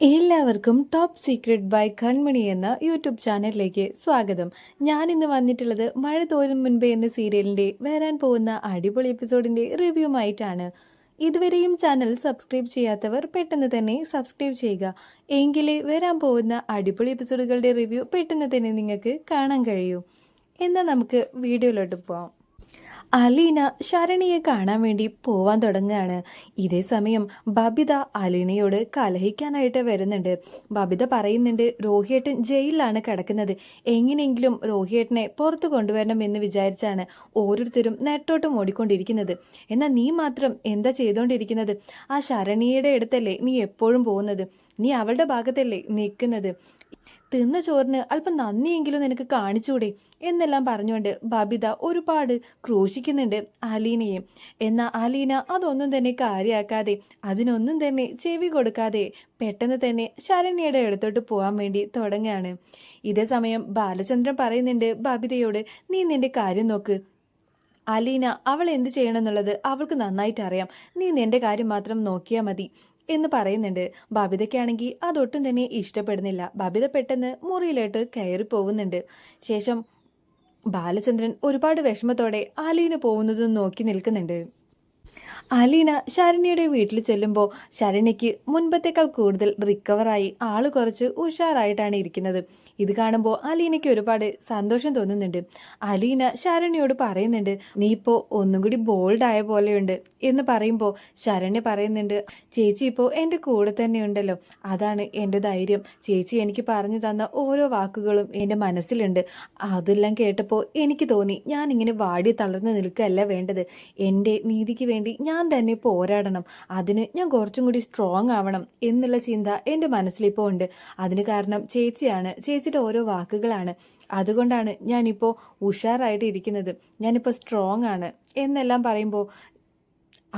എല്ലാവർക്കും top secret by കൺമണി എന്ന YouTube ചാനലിലേക്ക് സ്വാഗതം. ഞാൻ ഇന്ന് വന്നിട്ടുള്ളത് മഴ തോരും മുൻപേ എന്ന സീരിയലിന്റെ വരാൻ പോകുന്ന അടിപൊളി എപ്പിസോഡിന്റെ റിവ്യൂമായിട്ടാണ്. ഇതുവരെയും ചാനൽ സബ്സ്ക്രൈബ് ചെയ്യാത്തവർ പെട്ടെന്ന് തന്നെ സബ്സ്ക്രൈബ് ചെയ്യുക. എങ്കിലേ വരാൻ പോകുന്ന അടിപൊളി എപ്പിസോഡുകളുടെ റിവ്യൂ പെട്ടെന്ന് തന്നെ നിങ്ങൾക്ക് കാണാൻ കഴിയൂ. എന്നാൽ നമുക്ക് വീഡിയോയിലോട്ട് പോവാം. അലീന ശരണിയെ കാണാൻ വേണ്ടി പോവാൻ തുടങ്ങുകയാണ്. ഇതേ സമയം ബബിത അലീനയോട് കലഹിക്കാനായിട്ട് വരുന്നുണ്ട്. ബബിത പറയുന്നുണ്ട്, രോഹിയേട്ടൻ ജയിലിലാണ് കിടക്കുന്നത്, എങ്ങനെയെങ്കിലും രോഹിയേട്ടനെ പുറത്തു കൊണ്ടുവരണം എന്ന് വിചാരിച്ചാണ് ഓരോരുത്തരും നെട്ടോട്ടും ഓടിക്കൊണ്ടിരിക്കുന്നത്. എന്നാൽ നീ മാത്രം എന്താ ചെയ്തുകൊണ്ടിരിക്കുന്നത്? ആ ശരണിയുടെ അടുത്തല്ലേ നീ എപ്പോഴും പോകുന്നത്? നീ അവളുടെ ഭാഗത്തല്ലേ നിൽക്കുന്നത്? തിന്ന ചോറിന് അല്പം നന്ദിയെങ്കിലും നിനക്ക് കാണിച്ചൂടെ എന്നെല്ലാം പറഞ്ഞുകൊണ്ട് ബബിത ഒരുപാട് ക്രൂശിക്കുന്നുണ്ട് അലീനയെ. എന്നാൽ അലീന അതൊന്നും തന്നെ കാര്യമാക്കാതെ, അതിനൊന്നും തന്നെ ചെവി കൊടുക്കാതെ പെട്ടെന്ന് തന്നെ ശരണ്യയുടെ അടുത്തോട്ട് പോകാൻ വേണ്ടി തുടങ്ങുകയാണ്. ഇതേ സമയം ബാലചന്ദ്രൻ പറയുന്നുണ്ട് ബബിതയോട്, നീ നിന്റെ കാര്യം നോക്ക്, അലീന അവൾ എന്ത് ചെയ്യണമെന്നുള്ളത് അവൾക്ക് നന്നായിട്ട് അറിയാം, നീ നിന്റെ കാര്യം മാത്രം നോക്കിയാൽ മതി എന്ന് പറയുന്നുണ്ട്. ബബിതയ്ക്കാണെങ്കിൽ അതൊട്ടും തന്നെ ഇഷ്ടപ്പെടുന്നില്ല. ബബിത പെട്ടെന്ന് മുറിയിലോട്ട് കയറി പോകുന്നുണ്ട്. ശേഷം ബാലചന്ദ്രൻ ഒരുപാട് വിഷമത്തോടെ അലീന പോകുന്നതും നോക്കി നിൽക്കുന്നുണ്ട്. അലീന ശരണ്യയുടെ വീട്ടിൽ ചെല്ലുമ്പോൾ ശരണ്യയ്ക്ക് മുൻപത്തേക്കാൾ കൂടുതൽ റിക്കവറായി ആള് കുറച്ച് ഉഷാറായിട്ടാണ് ഇരിക്കുന്നത്. ഇത് കാണുമ്പോൾ അലീനയ്ക്ക് ഒരുപാട് സന്തോഷം തോന്നുന്നുണ്ട്. അലീന ശരണ്യയോട് പറയുന്നുണ്ട്, നീ ഇപ്പോൾ ഒന്നും കൂടി ബോൾഡ് ആയ പോലെയുണ്ട് എന്ന് പറയുമ്പോൾ ശരണ്യ പറയുന്നുണ്ട്, ചേച്ചി ഇപ്പോൾ എൻ്റെ കൂടെ തന്നെ ഉണ്ടല്ലോ, അതാണ് എൻ്റെ ധൈര്യം. ചേച്ചി എനിക്ക് പറഞ്ഞു തന്ന ഓരോ വാക്കുകളും എൻ്റെ മനസ്സിലുണ്ട്. അതെല്ലാം കേട്ടപ്പോൾ എനിക്ക് തോന്നി ഞാനിങ്ങനെ വാടി തളർന്ന് നിൽക്കുകയല്ല വേണ്ടത്, എൻ്റെ നീതിക്ക് വേണ്ടി ഞാൻ തന്നെ പോരാടണം, അതിന് ഞാൻ കുറച്ചും കൂടി സ്ട്രോങ് ആവണം എന്നുള്ള ചിന്ത എൻ്റെ മനസ്സിലിപ്പോൾ ഉണ്ട്. അതിന് കാരണം ചേച്ചിയാണ്, ചേച്ചിയുടെ ഓരോ വാക്കുകളാണ്. അതുകൊണ്ടാണ് ഞാനിപ്പോൾ ഉഷാറായിട്ട് ഇരിക്കുന്നത്, ഞാനിപ്പോൾ സ്ട്രോങ് ആണ് എന്നെല്ലാം പറയുമ്പോൾ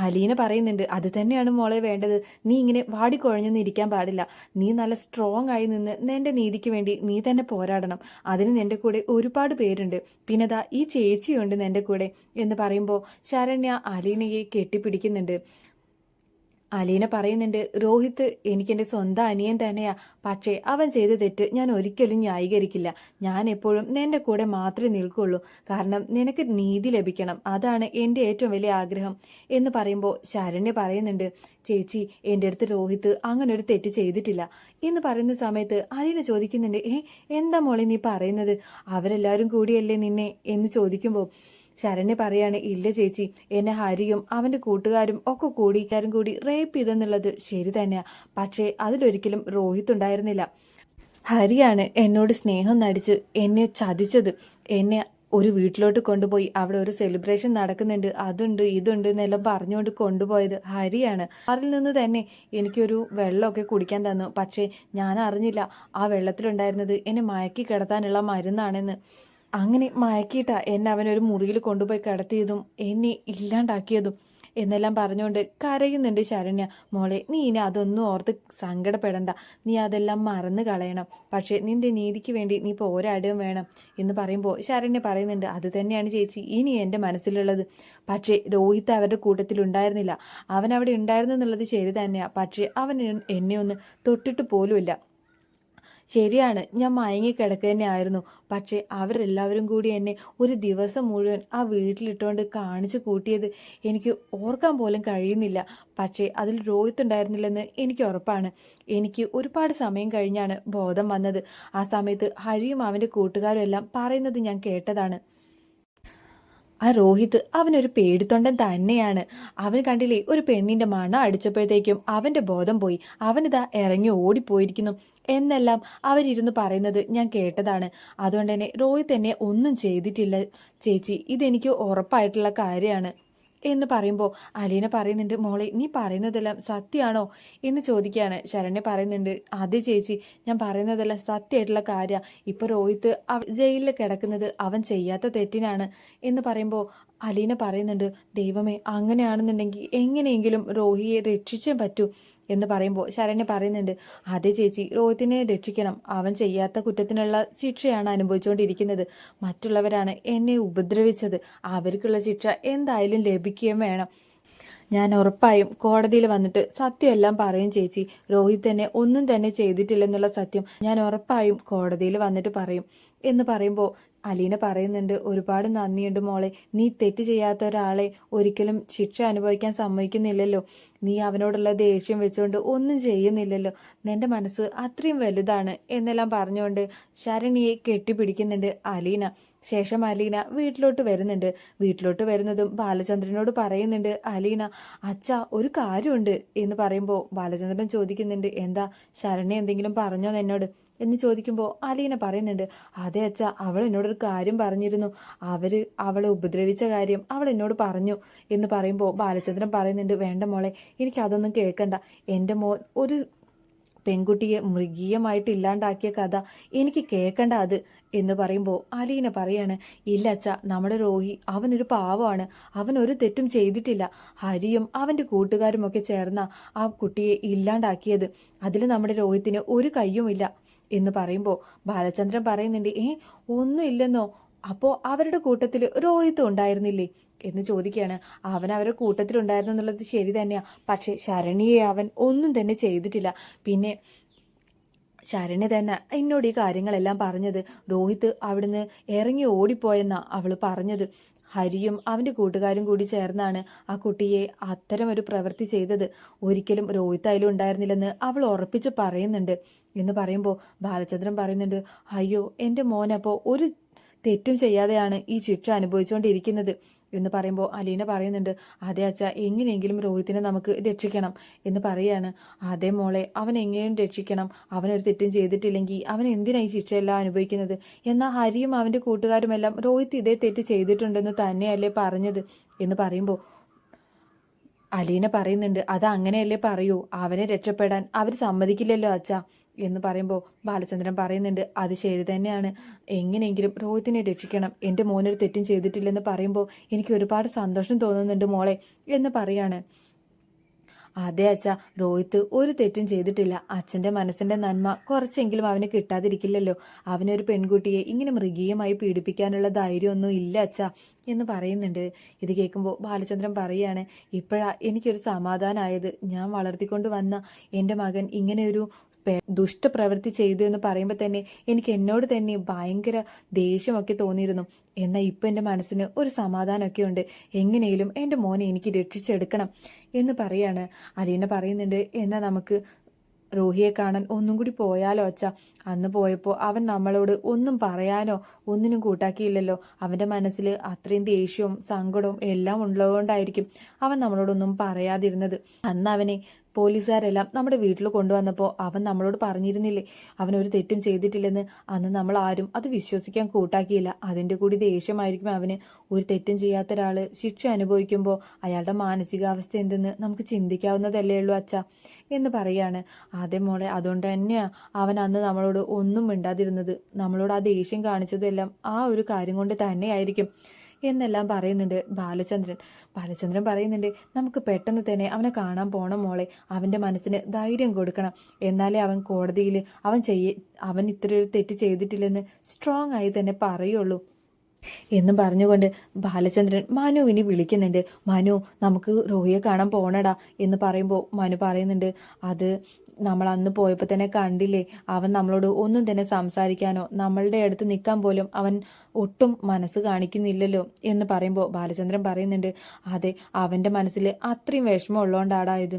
അലീന പറയുന്നുണ്ട്, അത് തന്നെയാണ് മോളെ വേണ്ടത്. നീ ഇങ്ങനെ വാടിക്കുഴഞ്ഞൊന്നും ഇരിക്കാൻ പാടില്ല. നീ നല്ല സ്ട്രോങ് ആയി നിന്ന് നിന്റെ നീതിക്ക് വേണ്ടി നീ തന്നെ പോരാടണം. അതിന് നിന്റെ കൂടെ ഒരുപാട് പേരുണ്ട്. പിന്നെതാ ഈ ചേച്ചിയുണ്ട് നിന്റെ കൂടെ എന്ന് പറയുമ്പോൾ ശരണ്യ അലീനയെ കെട്ടിപ്പിടിക്കുന്നുണ്ട്. അലീന പറയുന്നുണ്ട്, രോഹിത്ത് എനിക്കെൻ്റെ സ്വന്തം അനിയൻ തന്നെയാ, പക്ഷേ അവൻ ചെയ്ത തെറ്റ് ഞാൻ ഒരിക്കലും ന്യായീകരിക്കില്ല. ഞാൻ എപ്പോഴും നിന്റെ കൂടെ മാത്രമേ നിൽക്കുള്ളൂ, കാരണം നിനക്ക് നീതി ലഭിക്കണം, അതാണ് എൻ്റെ ഏറ്റവും വലിയ ആഗ്രഹം എന്ന് പറയുമ്പോൾ ശരണ്യ പറയുന്നുണ്ട്, ചേച്ചി എൻ്റെ അടുത്ത് രോഹിത്ത് അങ്ങനെ ഒരു തെറ്റ് ചെയ്തിട്ടില്ല എന്ന് പറയുന്ന സമയത്ത് അലീന ചോദിക്കുന്നുണ്ട്, എന്താ മോളെ നീ പറയുന്നത്? അവരെല്ലാവരും കൂടിയല്ലേ നിന്നെ എന്ന് ചോദിക്കുമ്പോൾ ശരണ്യ പറയാണ്, ഇല്ല ചേച്ചി, എന്നെ ഹരിയും അവൻ്റെ കൂട്ടുകാരും ഒക്കെ കൂടി എല്ലാവരും കൂടി റേപ്പ് ചെയ്തെന്നുള്ളത് ശരി തന്നെയാ, പക്ഷേ അതിലൊരിക്കലും രോഹിത് ഉണ്ടായിരുന്നില്ല. ഹരിയാണ് എന്നോട് സ്നേഹം നടിച്ച് എന്നെ ചതിച്ചത്. എന്നെ ഒരു വീട്ടിലോട്ട് കൊണ്ടുപോയി അവിടെ ഒരു സെലിബ്രേഷൻ നടക്കുന്നുണ്ട്, അതുണ്ട് ഇതുണ്ട് എന്നെല്ലാം പറഞ്ഞുകൊണ്ട് കൊണ്ടുപോയത് ഹരിയാണ്. അതിൽ നിന്ന് തന്നെ എനിക്കൊരു വെള്ളമൊക്കെ കുടിക്കാൻ തന്നു, പക്ഷേ ഞാൻ അറിഞ്ഞില്ല ആ വെള്ളത്തിലുണ്ടായിരുന്നത് എന്നെ മയക്കി കിടത്താനുള്ള മരുന്നാണെന്ന്. അങ്ങനെ മയക്കിയിട്ടാ എന്നെ അവനൊരു മുറിയിൽ കൊണ്ടുപോയി കിടത്തിയതും എന്നെ ഇല്ലാണ്ടാക്കിയതും എന്നെല്ലാം പറഞ്ഞുകൊണ്ട് കരയുന്നുണ്ട് ശരണ്യ. മോളെ, നീ ഇനി അതൊന്നും ഓർത്ത് സങ്കടപ്പെടണ്ട, നീ അതെല്ലാം മറന്നു കളയണം, പക്ഷേ നിന്റെ നീതിക്ക് വേണ്ടി നീ പോരാടുകയും വേണം എന്ന് പറയുമ്പോൾ ശരണ്യ പറയുന്നുണ്ട്, അത് തന്നെയാണ് ചേച്ചി ഇനി എൻ്റെ മനസ്സിലുള്ളത്. പക്ഷേ രോഹിത് അവരുടെ കൂട്ടത്തിലുണ്ടായിരുന്നില്ല. അവൻ അവിടെ ഉണ്ടായിരുന്നു എന്നുള്ളത് ശരി തന്നെയാണ്, പക്ഷേ അവൻ എന്നെ ഒന്ന് തൊട്ടിട്ട് പോലുമില്ല. ശരിയാണ്, ഞാൻ മയങ്ങിക്കിടക്കുക തന്നെ ആയിരുന്നു, പക്ഷേ അവരെല്ലാവരും കൂടി എന്നെ ഒരു ദിവസം മുഴുവൻ ആ വീട്ടിലിട്ടുകൊണ്ട് കാണിച്ചു കൂട്ടിയത് എനിക്ക് ഓർക്കാൻ പോലും കഴിയുന്നില്ല. പക്ഷേ അതിൽ രോഹിത് ഉണ്ടായിരുന്നില്ലെന്ന് എനിക്ക് ഉറപ്പാണ്. എനിക്ക് ഒരുപാട് സമയം കഴിഞ്ഞാണ് ബോധം വന്നത്. ആ സമയത്ത് ഹരിയും അവൻ്റെ കൂട്ടുകാരും എല്ലാം പറയുന്നത് ഞാൻ കേട്ടതാണ്. ആ രോഹിത് അവനൊരു പേടിത്തൊണ്ടൻ തന്നെയാണ്. അവൻ കണ്ടില്ലേ, ഒരു പെണ്ണിന്റെ മണം അടിച്ചപ്പോഴത്തേക്കും അവന്റെ ബോധം പോയി, അവനിതാ ഇറങ്ങി ഓടിപ്പോയിരിക്കുന്നു എന്നെല്ലാം അവരിരുന്ന് പറയുന്നത് ഞാൻ കേട്ടതാണ്. അതുകൊണ്ട് തന്നെ രോഹിത് എന്നെ ഒന്നും ചെയ്തിട്ടില്ല ചേച്ചി, ഇതെനിക്ക് ഉറപ്പായിട്ടുള്ള കാര്യമാണ് എന്ന് പറയുമ്പോൾ അലീന പറയുന്നുണ്ട്, മോളെ നീ പറയുന്നതെല്ലാം സത്യമാണോ എന്ന് ചോദിക്കുകയാണ്. ശരണ്യ പറയുന്നുണ്ട്, അതെ ചേച്ചി, ഞാൻ പറയുന്നതെല്ലാം സത്യമായിട്ടുള്ള കാര്യമാണ്. ഇപ്പോൾ രോഹിത്ത് ജയിലിൽ കിടക്കുന്നത് അവൻ ചെയ്യാത്ത തെറ്റിനാണ് എന്ന് പറയുമ്പോൾ അലീന പറയുന്നുണ്ട്, ദൈവമേ, അങ്ങനെയാണെന്നുണ്ടെങ്കിൽ എങ്ങനെയെങ്കിലും രോഹിയെ രക്ഷിച്ചേ പറ്റൂ എന്ന് പറയുമ്പോൾ ശരണ്യ പറയുന്നുണ്ട്, അതെ ചേച്ചി, രോഹിത്തിനെ രക്ഷിക്കണം, അവൻ ചെയ്യാത്ത കുറ്റത്തിനുള്ള ശിക്ഷയാണ് അനുഭവിച്ചുകൊണ്ടിരിക്കുന്നത്. മറ്റുള്ളവരാണ് എന്നെ ഉപദ്രവിച്ചത്, അവർക്കുള്ള ശിക്ഷ എന്തായാലും ലഭിക്കുകയും വേണം. ഞാൻ ഉറപ്പായും കോടതിയിൽ വന്നിട്ട് സത്യം എല്ലാം പറയും ചേച്ചി. രോഹിത് തന്നെ ഒന്നും തന്നെ ചെയ്തിട്ടില്ലെന്നുള്ള സത്യം ഞാൻ ഉറപ്പായും കോടതിയിൽ വന്നിട്ട് പറയും എന്ന് പറയുമ്പോൾ അലീന പറയുന്നുണ്ട്, ഒരുപാട് നന്ദിയുണ്ട് മോളെ. നീ തെറ്റ് ചെയ്യാത്ത ഒരാളെ ഒരിക്കലും ശിക്ഷ അനുഭവിക്കാൻ സമ്മതിക്കുന്നില്ലല്ലോ. നീ അവനോടുള്ള ദേഷ്യം വെച്ചുകൊണ്ട് ഒന്നും ചെയ്യുന്നില്ലല്ലോ. നിന്റെ മനസ്സ് അത്രയും വലുതാണ് എന്നെല്ലാം പറഞ്ഞുകൊണ്ട് ശരണിയെ കെട്ടിപ്പിടിക്കുന്നുണ്ട് അലീന. ശേഷം അലീന വീട്ടിലോട്ട് വരുന്നുണ്ട്. വീട്ടിലോട്ട് വരുന്നതും ബാലചന്ദ്രനോട് പറയുന്നുണ്ട് അലീന, അച്ഛാ ഒരു കാര്യമുണ്ട് എന്ന് പറയുമ്പോൾ ബാലചന്ദ്രൻ ചോദിക്കുന്നുണ്ട്, എന്താ ശരണി എന്തെങ്കിലും പറഞ്ഞോ എന്നോട് എന്ന് ചോദിക്കുമ്പോൾ അലീന പറയുന്നുണ്ട്, അതെ അച്ഛാ, അവൾ എന്നോടൊരു കാര്യം പറഞ്ഞിരുന്നു. അവളെ ഉപദ്രവിച്ച കാര്യം അവൾ എന്നോട് പറഞ്ഞു എന്ന് പറയുമ്പോൾ ബാലചന്ദ്രൻ പറയുന്നുണ്ട്, വേണ്ട മോളെ, എനിക്കതൊന്നും കേൾക്കണ്ട. എൻ്റെ മോൻ ഒരു പെൺകുട്ടിയെ മൃഗീയമായിട്ട് ഇല്ലാണ്ടാക്കിയ കഥ എനിക്ക് കേൾക്കണ്ട അത് എന്ന് പറയുമ്പോൾ അലീന പറയാണ്, ഇല്ല അച്ഛ, നമ്മുടെ രോഹി അവനൊരു പാവമാണ്. അവനൊരു തെറ്റും ചെയ്തിട്ടില്ല. ഹരിയും അവൻ്റെ കൂട്ടുകാരുമൊക്കെ ചേർന്ന ആ കുട്ടിയെ ഇല്ലാണ്ടാക്കിയത്. അതിൽ നമ്മുടെ രോഹിത്തിന് ഒരു കയ്യുമില്ല എന്ന് പറയുമ്പോൾ ബാലചന്ദ്രൻ പറയുന്നുണ്ട്, ഒന്നും ഇല്ലെന്നോ? അപ്പോൾ അവരുടെ കൂട്ടത്തിൽ രോഹിത്തും ഉണ്ടായിരുന്നില്ലേ എന്ന് ചോദിക്കുകയാണ്. അവൻ അവരുടെ കൂട്ടത്തിലുണ്ടായിരുന്നു എന്നുള്ളത് ശരി തന്നെയാ, പക്ഷേ ശരണിയെ അവൻ ഒന്നും തന്നെ ചെയ്തിട്ടില്ല. പിന്നെ ശരണ്യ തന്നെ എന്നോട് ഈ കാര്യങ്ങളെല്ലാം പറഞ്ഞത്. രോഹിത്ത് അവിടുന്ന് ഇറങ്ങി ഓടിപ്പോയെന്നാ അവൾ പറഞ്ഞത്. ഹരിയും അവൻ്റെ കൂട്ടുകാരും കൂടി ചേർന്നാണ് ആ കുട്ടിയെ അത്തരമൊരു പ്രവൃത്തി ചെയ്തത്. ഒരിക്കലും രോഹിത്ത് അതിലും ഉണ്ടായിരുന്നില്ലെന്ന് അവൾ ഉറപ്പിച്ച് പറയുന്നുണ്ട് എന്ന് പറയുമ്പോൾ ബാലചന്ദ്രൻ പറയുന്നുണ്ട്, അയ്യോ എൻ്റെ മോനപ്പോൾ ഒരു തെറ്റും ചെയ്യാതെയാണ് ഈ ശിക്ഷ അനുഭവിച്ചുകൊണ്ടിരിക്കുന്നത് എന്ന് പറയുമ്പോൾ അലീന പറയുന്നുണ്ട്, അതെ അച്ഛാ, എങ്ങനെയെങ്കിലും രോഹിത്തിനെ നമുക്ക് രക്ഷിക്കണം എന്ന് പറയാണ്. അതേ മോളെ, അവൻ എങ്ങനെയും രക്ഷിക്കണം. അവനൊരു തെറ്റും ചെയ്തിട്ടില്ലെങ്കിൽ അവൻ എന്തിനായി ശിക്ഷയെല്ലാം അനുഭവിക്കുന്നത്? എന്നാൽ ഹരിയും അവൻ്റെ കൂട്ടുകാരുമെല്ലാം രോഹിത്ത് ഇതേ തെറ്റ് ചെയ്തിട്ടുണ്ടെന്ന് തന്നെയല്ലേ പറഞ്ഞത് എന്ന് പറയുമ്പോൾ അലീന പറയുന്നുണ്ട്, അത് അങ്ങനെയല്ലേ പറയൂ, അവനെ രക്ഷപ്പെടാൻ അവർ സമ്മതിക്കില്ലല്ലോ അച്ഛാ എന്ന് പറയുമ്പോൾ ബാലചന്ദ്രൻ പറയുന്നുണ്ട്, അത് ശരി തന്നെയാണ്. എങ്ങനെയെങ്കിലും രോഹിത്തിനെ രക്ഷിക്കണം. എൻ്റെ മോനൊരു തെറ്റും ചെയ്തിട്ടില്ലെന്ന് പറയുമ്പോൾ എനിക്ക് ഒരുപാട് സന്തോഷം തോന്നുന്നുണ്ട് മോളെ എന്ന് പറയാണ്. അതെ അച്ഛ, രോഹിത്ത് ഒരു തെറ്റും ചെയ്തിട്ടില്ല. അച്ഛൻ്റെ മനസ്സിൻ്റെ നന്മ കുറച്ചെങ്കിലും അവന് കിട്ടാതിരിക്കില്ലല്ലോ. അവനൊരു പെൺകുട്ടിയെ ഇങ്ങനെ മൃഗീയമായി പീഡിപ്പിക്കാനുള്ള ധൈര്യമൊന്നും ഇല്ല അച്ഛ എന്ന് പറയുന്നുണ്ട്. ഇത് കേൾക്കുമ്പോൾ ബാലചന്ദ്രൻ പറയാണ്, ഇപ്പോഴാ എനിക്കൊരു സമാധാനമായത്. ഞാൻ വളർത്തിക്കൊണ്ട് വന്ന എൻ്റെ മകൻ ഇങ്ങനെയൊരു ദുഷ്ടപ്രവൃത്തി ചെയ്തു എന്ന് പറയുമ്പോൾ തന്നെ എനിക്ക് എന്നോട് തന്നെ ഭയങ്കര ദേഷ്യമൊക്കെ തോന്നിയിരുന്നു. എന്നാൽ ഇപ്പം എൻ്റെ മനസ്സിന് ഒരു സമാധാനമൊക്കെ ഉണ്ട്. എങ്ങനെയും എൻ്റെ മോനെ എനിക്ക് രക്ഷിച്ചെടുക്കണം എന്ന് പറയാണ്. അലീന പറയുന്നുണ്ട്, എന്നാൽ നമുക്ക് റോഹിയെ കാണാൻ ഒന്നും കൂടി പോയാലോ അച്ഛ? അന്ന് പോയപ്പോൾ അവൻ നമ്മളോട് ഒന്നും പറയാനോ ഒന്നിനും കൂട്ടാക്കിയില്ലല്ലോ. അവൻ്റെ മനസ്സിൽ അത്രയും ദേഷ്യവും സങ്കടവും എല്ലാം ഉള്ളതുകൊണ്ടായിരിക്കും അവൻ നമ്മളോടൊന്നും പറയാതിരുന്നത്. അന്ന് അവനെ പോലീസുകാരെല്ലാം നമ്മുടെ വീട്ടിൽ കൊണ്ടുവന്നപ്പോൾ അവൻ നമ്മളോട് പറഞ്ഞിരുന്നില്ലേ അവനൊരു തെറ്റും ചെയ്തിട്ടില്ലെന്ന്? അന്ന് നമ്മൾ ആരും അത് വിശ്വസിക്കാൻ കൂട്ടാക്കിയില്ല. അതിൻ്റെ കൂടി ദേഷ്യമായിരിക്കും അവന്. ഒരു തെറ്റും ചെയ്യാത്ത ഒരാൾ ശിക്ഷ അനുഭവിക്കുമ്പോൾ അയാളുടെ മാനസികാവസ്ഥ എന്തെന്ന് നമുക്ക് ചിന്തിക്കാവുന്നതല്ലേ ഉള്ളൂ അച്ഛ എന്ന് പറയാണ്. അതേ മോളെ, അതുകൊണ്ട് തന്നെയാണ് അവൻ അന്ന് നമ്മളോട് ഒന്നും മിണ്ടാതിരുന്നത്. നമ്മളോട് ആ ദേഷ്യം കാണിച്ചതെല്ലാം ആ ഒരു കാര്യം കൊണ്ട് തന്നെയായിരിക്കും എന്നെല്ലാം പറയുന്നുണ്ട് ബാലചന്ദ്രൻ പറയുന്നുണ്ട്, നമുക്ക് പെട്ടെന്ന് തന്നെ അവനെ കാണാൻ പോണം മോളെ. അവൻ്റെ മനസ്സിന് ധൈര്യം കൊടുക്കണം. എന്നാലേ അവൻ കോടതിയിൽ അവൻ ഇത്രയൊരു തെറ്റ് ചെയ്തിട്ടില്ലെന്ന് സ്ട്രോങ് ആയി തന്നെ പറയുള്ളൂ എന്നും പറഞ്ഞുകൊണ്ട് ബാലചന്ദ്രൻ മനുവിനെ വിളിക്കുന്നുണ്ട്. മനു, നമുക്ക് രോഹിയെ കാണാൻ പോണടാ എന്ന് പറയുമ്പോൾ മനു പറയുന്നുണ്ട്, അത് നമ്മൾ അന്ന് പോയപ്പോൾ തന്നെ കണ്ടില്ലേ, അവൻ നമ്മളോട് ഒന്നും തന്നെ സംസാരിക്കാനോ നമ്മളുടെ അടുത്ത് നിൽക്കാൻ പോലും അവൻ ഒട്ടും മനസ്സ് കാണിക്കുന്നില്ലല്ലോ എന്ന് പറയുമ്പോൾ ബാലചന്ദ്രൻ പറയുന്നുണ്ട്, അതെ, അവൻ്റെ മനസ്സിൽ അത്രയും വിഷമം ഉള്ളതുകൊണ്ടാടാ ഇത്.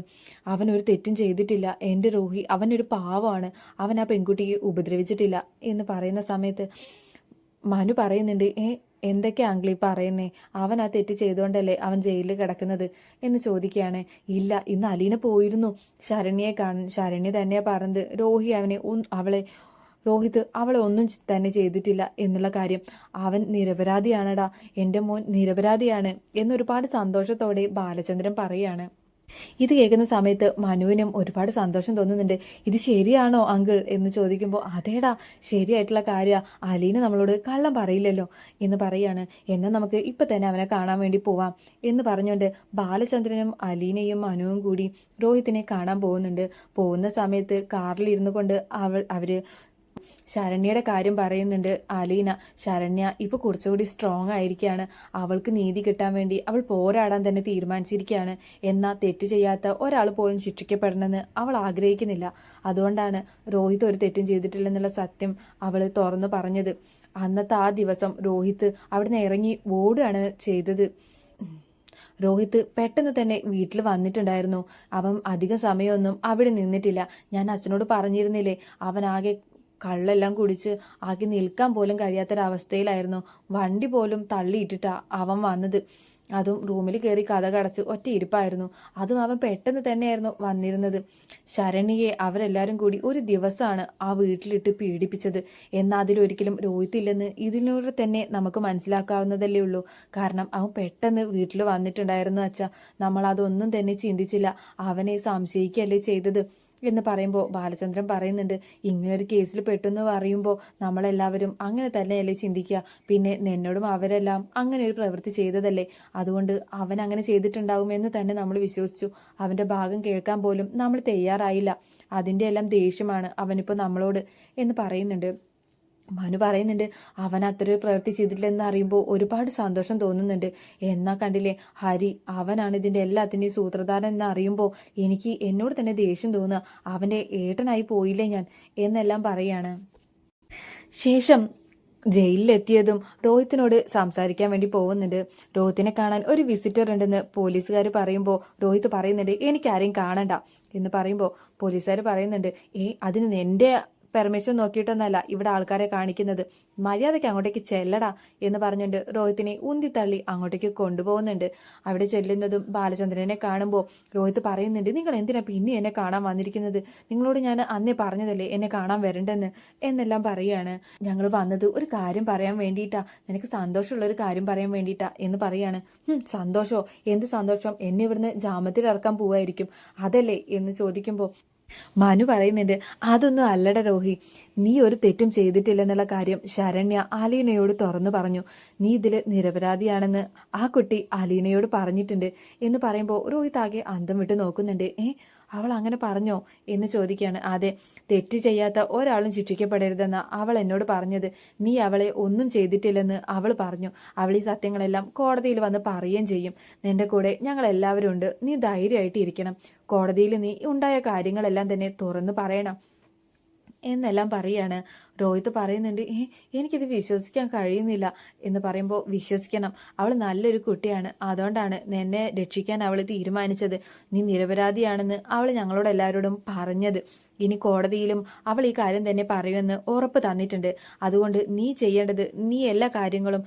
അവനൊരു തെറ്റും ചെയ്തിട്ടില്ല. എൻ്റെ രോഹി അവനൊരു പാവമാണ്. അവൻ ആ പെൺകുട്ടിയെ ഉപദ്രവിച്ചിട്ടില്ല എന്ന് പറയുന്ന സമയത്ത് മനു പറയുന്നുണ്ട്, എന്തൊക്കെ ആംഗ്ലി പറയുന്നേ? അവൻ ആ തെറ്റ് ചെയ്തുകൊണ്ടല്ലേ അവൻ ജയിലിൽ കിടക്കുന്നത് എന്ന് ചോദിക്കുകയാണ്. ഇല്ല, ഇന്ന് അലീന പോയിരുന്നു ശരണ്യെ കാണാൻ. ശരണ്യ തന്നെയാ പറഞ്ഞത് രോഹിത് അവളെ ഒന്നും തന്നെ ചെയ്തിട്ടില്ല എന്നുള്ള കാര്യം. അവൻ നിരപരാധിയാണടാ, എൻ്റെ മോൻ നിരപരാധിയാണ് എന്നൊരുപാട് സന്തോഷത്തോടെ ബാലചന്ദ്രൻ പറയാണ്. ഇത് കേൾക്കുന്ന സമയത്ത് മനുവിനും ഒരുപാട് സന്തോഷം തോന്നുന്നുണ്ട്. ഇത് ശരിയാണോ അങ്കിൾ എന്ന് ചോദിക്കുമ്പോൾ, അതേടാ, ശരിയായിട്ടുള്ള കാര്യമാണ്. അലീന നമ്മളോട് കള്ളം പറയില്ലല്ലോ എന്ന് പറയാണ്. എന്നാൽ നമുക്ക് ഇപ്പം തന്നെ അവനെ കാണാൻ വേണ്ടി പോവാം എന്ന് പറഞ്ഞുകൊണ്ട് ബാലചന്ദ്രനും അലീനയും മനുവും കൂടി രോഹിത്തിനെ കാണാൻ പോകുന്നുണ്ട്. പോകുന്ന സമയത്ത് കാറിൽ ഇരുന്നു കൊണ്ട് അവർ ശരണ്യയുടെ കാര്യം പറയുന്നുണ്ട് അലീന. ശരണ്യ ഇപ്പൊ കുറച്ചുകൂടി സ്ട്രോങ് ആയിരിക്കുകയാണ്. അവൾക്ക് നീതി കിട്ടാൻ വേണ്ടി അവൾ പോരാടാൻ തന്നെ തീരുമാനിച്ചിരിക്കുകയാണ്. എന്നാൽ തെറ്റ് ചെയ്യാത്ത ഒരാൾ പോലും ശിക്ഷിക്കപ്പെടണമെന്ന് അവൾ ആഗ്രഹിക്കുന്നില്ല. അതുകൊണ്ടാണ് രോഹിത് ഒരു തെറ്റും ചെയ്തിട്ടില്ലെന്നുള്ള സത്യം അവൾ തുറന്നു പറഞ്ഞത്. അന്നത്തെ ആ ദിവസം രോഹിത് അവിടുന്ന് ഇറങ്ങി ഓടുകയാണ് ചെയ്തത്. രോഹിത് പെട്ടെന്ന് തന്നെ വീട്ടിൽ വന്നിട്ടുണ്ടായിരുന്നു. അവൻ അധിക സമയമൊന്നും അവിടെ നിന്നിട്ടില്ല. ഞാൻ അച്ഛനോട് പറഞ്ഞിരുന്നില്ലേ, അവൻ ആകെ കള്ളെല്ലാം കുടിച്ച് ആകെ നിൽക്കാൻ പോലും കഴിയാത്തൊരവസ്ഥയിലായിരുന്നു. വണ്ടി പോലും തള്ളിയിട്ടിട്ടാ അവൻ വന്നത്. അതും റൂമിൽ കയറി കതകടച്ച് ഒറ്റ ഇരിപ്പായിരുന്നു. അതും അവൻ പെട്ടെന്ന് തന്നെയായിരുന്നു വന്നിരുന്നത്. ശരണ്യയെ അവരെല്ലാവരും കൂടി ഒരു ദിവസമാണ് ആ വീട്ടിലിട്ട് പീഡിപ്പിച്ചത്. എന്നാൽ അതിലൊരിക്കലും രോഹിത്തില്ലെന്ന് ഇതിലൂടെ തന്നെ നമുക്ക് മനസ്സിലാക്കാവുന്നതല്ലേ ഉള്ളൂ. കാരണം അവൻ പെട്ടെന്ന് വീട്ടിൽ വന്നിട്ടുണ്ടായിരുന്നു അച്ഛാ. നമ്മൾ അതൊന്നും തന്നെ ചിന്തിച്ചില്ല. അവനെ സംശയിക്കുകയല്ലേ ചെയ്തത് എന്ന് പറയുമ്പോൾ ബാലചന്ദ്രൻ പറയുന്നുണ്ട്, ഇങ്ങനൊരു കേസിൽ പെട്ടെന്ന് പറയുമ്പോൾ നമ്മളെല്ലാവരും അങ്ങനെ തന്നെയല്ലേ ചിന്തിക്കുക. പിന്നെ നിന്നോടും അവരെല്ലാം അങ്ങനെ ഒരു പ്രവൃത്തി ചെയ്തതല്ലേ, അതുകൊണ്ട് അവൻ അങ്ങനെ ചെയ്തിട്ടുണ്ടാവുമെന്ന് തന്നെ നമ്മൾ വിശ്വസിച്ചു. അവൻ്റെ ഭാഗം കേൾക്കാൻ പോലും നമ്മൾ തയ്യാറായില്ല. അതിൻ്റെ എല്ലാം ദേഷ്യമാണ് അവനിപ്പോൾ നമ്മളോട് എന്ന് പറയുന്നുണ്ട്. മനു പറയുന്നുണ്ട്, അവൻ അത്രയൊരു പ്രവൃത്തി ചെയ്തിട്ടില്ലെന്ന് അറിയുമ്പോൾ ഒരുപാട് സന്തോഷം തോന്നുന്നുണ്ട്. എന്നാ കണ്ടില്ലേ ഹരി, അവനാണ് ഇതിൻ്റെ എല്ലാത്തിൻ്റെയും സൂത്രധാരൻ എന്ന് അറിയുമ്പോൾ എനിക്ക് എന്നോട് തന്നെ ദേഷ്യം തോന്നുക. അവൻ്റെ ഏട്ടനായി പോയില്ലേ ഞാൻ എന്നെല്ലാം പറയാണ്. ശേഷം ജയിലിലെത്തിയതും രോഹിത്തിനോട് സംസാരിക്കാൻ വേണ്ടി പോകുന്നുണ്ട്. രോഹിത്തിനെ കാണാൻ ഒരു വിസിറ്റർ ഉണ്ടെന്ന് പോലീസുകാർ പറയുമ്പോൾ രോഹിത്ത് പറയുന്നുണ്ട്, എനിക്കാരെയും കാണണ്ട എന്ന് പറയുമ്പോൾ പോലീസുകാർ പറയുന്നുണ്ട്, അതിന് എൻ്റെ പെർമിഷൻ നോക്കിയിട്ടൊന്നല്ല ഇവിടെ ആൾക്കാരെ കാണിക്കുന്നത്, മര്യാദയ്ക്ക് അങ്ങോട്ടേക്ക് ചെല്ലടാ എന്ന് പറഞ്ഞുകൊണ്ട് രോഹിത്തിനെ ഉന്തിത്തള്ളി അങ്ങോട്ടേക്ക് കൊണ്ടുപോകുന്നുണ്ട്. അവിടെ ചെല്ലുന്നതും ബാലചന്ദ്രനെ കാണുമ്പോൾ രോഹിത്ത് പറയുന്നുണ്ട്, നിങ്ങൾ എന്തിനാ പിന്നെ എന്നെ കാണാൻ വന്നിരിക്കുന്നത്? നിങ്ങളോട് ഞാൻ അന്നേ പറഞ്ഞതല്ലേ എന്നെ കാണാൻ വരണ്ടെന്ന് എന്നെല്ലാം പറയുകയാണ്. ഞങ്ങൾ വന്നത് ഒരു കാര്യം പറയാൻ വേണ്ടിയിട്ടാ, നിനക്ക് സന്തോഷമുള്ള ഒരു കാര്യം പറയാൻ വേണ്ടിയിട്ടാ എന്ന് പറയാണ്. സന്തോഷമോ? എന്ത് സന്തോഷം? എന്നെ ഇവിടുന്ന് ജാമ്യത്തിൽ ഇറക്കാൻ പോവായിരിക്കും അതല്ലേ എന്ന് ചോദിക്കുമ്പോൾ മനു പറയുന്നുണ്ട്, അതൊന്നും അല്ലട രോഹി, നീ ഒരു തെറ്റും ചെയ്തിട്ടില്ലെന്നുള്ള കാര്യം ശരണ്യ അലീനയോട് തുറന്നു പറഞ്ഞു. നീ ഇതിൽ നിരപരാധിയാണെന്ന് ആ കുട്ടി അലീനയോട് പറഞ്ഞിട്ടുണ്ട് എന്ന് പറയുമ്പോൾ രോഹിത് ആകെ അന്തം വിട്ട് നോക്കുന്നുണ്ട്. അവൾ അങ്ങനെ പറഞ്ഞോ എന്ന് ചോദിക്കുകയാണ്. അതെ, തെറ്റ് ചെയ്യാത്ത ഒരാളും ശിക്ഷിക്കപ്പെടരുതെന്ന അവൾ എന്നോട് പറഞ്ഞത്. നീ അവളെ ഒന്നും ചെയ്തിട്ടില്ലെന്ന് അവൾ പറഞ്ഞു. അവൾ ഈ സത്യങ്ങളെല്ലാം കോടതിയിൽ വന്ന് പറയുകയും ചെയ്യും. നിന്റെ കൂടെ ഞങ്ങൾ എല്ലാവരും ഉണ്ട്. നീ ധൈര്യമായിട്ട് ഇരിക്കണം. കോടതിയിൽ നീ ഉണ്ടായ കാര്യങ്ങളെല്ലാം തന്നെ തുറന്നു പറയണം എന്നെല്ലാം പറയാണ്. രോഹിത് പറയുന്നുണ്ട്, എനിക്കിത് വിശ്വസിക്കാൻ കഴിയുന്നില്ല എന്ന് പറയുമ്പോൾ വിശ്വസിക്കണം, അവൾ നല്ലൊരു കുട്ടിയാണ്, അതുകൊണ്ടാണ് നിന്നെ രക്ഷിക്കാൻ അവൾ തീരുമാനിച്ചത്. നീ നിരപരാധിയാണെന്ന് അവൾ ഞങ്ങളോട് എല്ലാവരോടും പറഞ്ഞത്. ഇനി കോടതിയിലും അവൾ ഈ കാര്യം തന്നെ പറയുമെന്ന് ഉറപ്പ് തന്നിട്ടുണ്ട്. അതുകൊണ്ട് നീ ചെയ്യേണ്ടത്, നീ എല്ലാ കാര്യങ്ങളും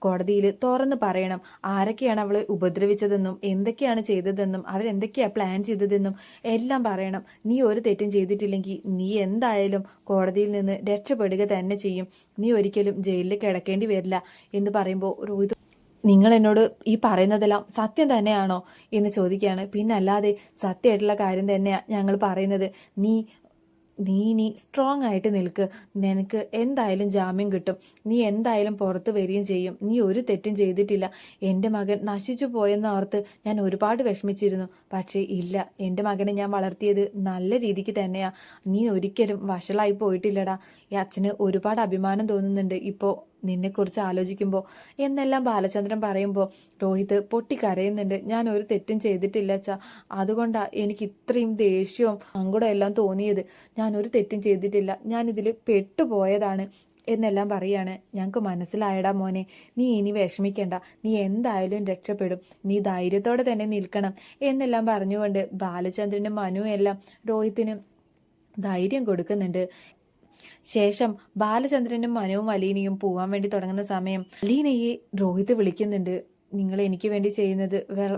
കോടതിയിൽ തുറന്ന് പറയണം. ആരൊക്കെയാണ് അവളെ ഉപദ്രവിച്ചതെന്നും എന്തൊക്കെയാണ് ചെയ്തതെന്നും അവരെന്തൊക്കെയാണ് പ്ലാൻ ചെയ്തതെന്നും എല്ലാം പറയണം. നീ ഒരു തെറ്റും ചെയ്തിട്ടില്ലെങ്കിൽ നീ എന്തായാലും കോടതിയിൽ നിന്ന് രക്ഷപ്പെടുക തന്നെ ചെയ്യും. നീ ഒരിക്കലും ജയിലിൽ കിടക്കേണ്ടി വരില്ല എന്ന് പറയുമ്പോൾ രോഹിത്, നിങ്ങൾ എന്നോട് ഈ പറയുന്നതെല്ലാം സത്യം തന്നെയാണോ എന്ന് ചോദിക്കുകയാണ്. പിന്നെ അല്ലാതെ സത്യമായിട്ടുള്ള കാര്യം തന്നെയാണ് ഞങ്ങൾ പറയുന്നത്. നീ സ്ട്രോങ് ആയിട്ട് നിൽക്ക്. നിനക്ക് എന്തായാലും ജാമ്യം കിട്ടും. നീ എന്തായാലും പുറത്ത് വരികയും ചെയ്യും. നീ ഒരു തെറ്റും ചെയ്തിട്ടില്ല. എൻ്റെ മകൻ നശിച്ചു പോയെന്ന് ഓർത്ത് ഞാൻ ഒരുപാട് വിഷമിച്ചിരുന്നു. പക്ഷേ ഇല്ല, എൻ്റെ മകനെ ഞാൻ വളർത്തിയത് നല്ല രീതിക്ക് തന്നെയാ. നീ ഒരിക്കലും വഷളായി പോയിട്ടില്ലടാ. ഈ അച്ഛന് ഒരുപാട് അഭിമാനം തോന്നുന്നുണ്ട് ഇപ്പോൾ നിന്നെക്കുറിച്ച് ആലോചിക്കുമ്പോൾ എന്നെല്ലാം ബാലചന്ദ്രൻ പറയുമ്പോൾ രോഹിത് പൊട്ടിക്കരയുന്നുണ്ട്. ഞാൻ ഒരു തെറ്റും ചെയ്തിട്ടില്ല അച്ഛാ, അതുകൊണ്ടാണ് എനിക്ക് ഇത്രയും ദേഷ്യവും സങ്കടവും എല്ലാം തോന്നിയത്. ഞാൻ ഒരു തെറ്റും ചെയ്തിട്ടില്ല, ഞാനിതിൽ പെട്ടുപോയതാണ് എന്നെല്ലാം പറയാണ്. ഞങ്ങൾക്ക് മനസ്സിലായടാ മോനെ, നീ ഇനി വിഷമിക്കണ്ട, നീ എന്തായാലും രക്ഷപ്പെടും, നീ ധൈര്യത്തോടെ തന്നെ നിൽക്കണം എന്നെല്ലാം പറഞ്ഞുകൊണ്ട് ബാലചന്ദ്രനും മനു എല്ലാം രോഹിത്തിനും ധൈര്യം കൊടുക്കുന്നുണ്ട്. ശേഷം ബാലചന്ദ്രനും മനുവും അലീനയും പോകാൻ വേണ്ടി തുടങ്ങുന്ന സമയം അലീനയെ രോഹിത് വിളിക്കുന്നുണ്ട്. നിങ്ങൾ എനിക്ക് വേണ്ടി ചെയ്യുന്നത്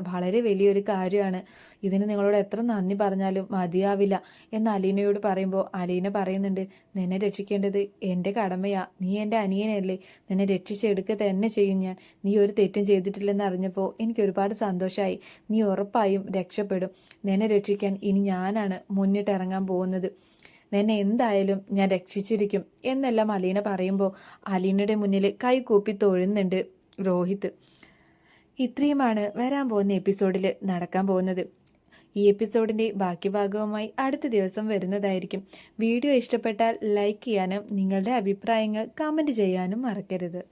വളരെ വലിയൊരു കാര്യമാണ്. ഇതിന് നിങ്ങളോട് എത്ര നന്ദി പറഞ്ഞാലും മതിയാവില്ല എന്ന് അലീനയോട് പറയുമ്പോൾ അലീന പറയുന്നുണ്ട്, നിന്നെ രക്ഷിക്കേണ്ടത് എൻ്റെ കടമയാ. നീ എൻ്റെ അനിയനല്ലേ, നിന്നെ രക്ഷിച്ചെടുക്കുക തന്നെ ചെയ്യും ഞാൻ. നീ ഒരു തെറ്റും ചെയ്തിട്ടില്ലെന്ന് അറിഞ്ഞപ്പോൾ എനിക്ക് ഒരുപാട് സന്തോഷമായി. നീ ഉറപ്പായും രക്ഷപ്പെടും. നിന്നെ രക്ഷിക്കാൻ ഇനി ഞാനാണ് മുന്നിട്ടിറങ്ങാൻ പോകുന്നത്. നിന്നെ എന്തായാലും ഞാൻ രക്ഷിച്ചിരിക്കും എന്നെല്ലാം അലീന പറയുമ്പോൾ അലീനയുടെ മുന്നിൽ കൈകൂപ്പി തൊഴുന്നുണ്ട് രോഹിത്. ഇത്രയുമാണ് വരാൻ പോകുന്ന എപ്പിസോഡിൽ നടക്കാൻ പോകുന്നത്. ഈ എപ്പിസോഡിൻ്റെ ബാക്കി ഭാഗവുമായി അടുത്ത ദിവസം വരുന്നതായിരിക്കും. വീഡിയോ ഇഷ്ടപ്പെട്ടാൽ ലൈക്ക് ചെയ്യാനും നിങ്ങളുടെ അഭിപ്രായങ്ങൾ കമൻറ്റ് ചെയ്യാനും മറക്കരുത്.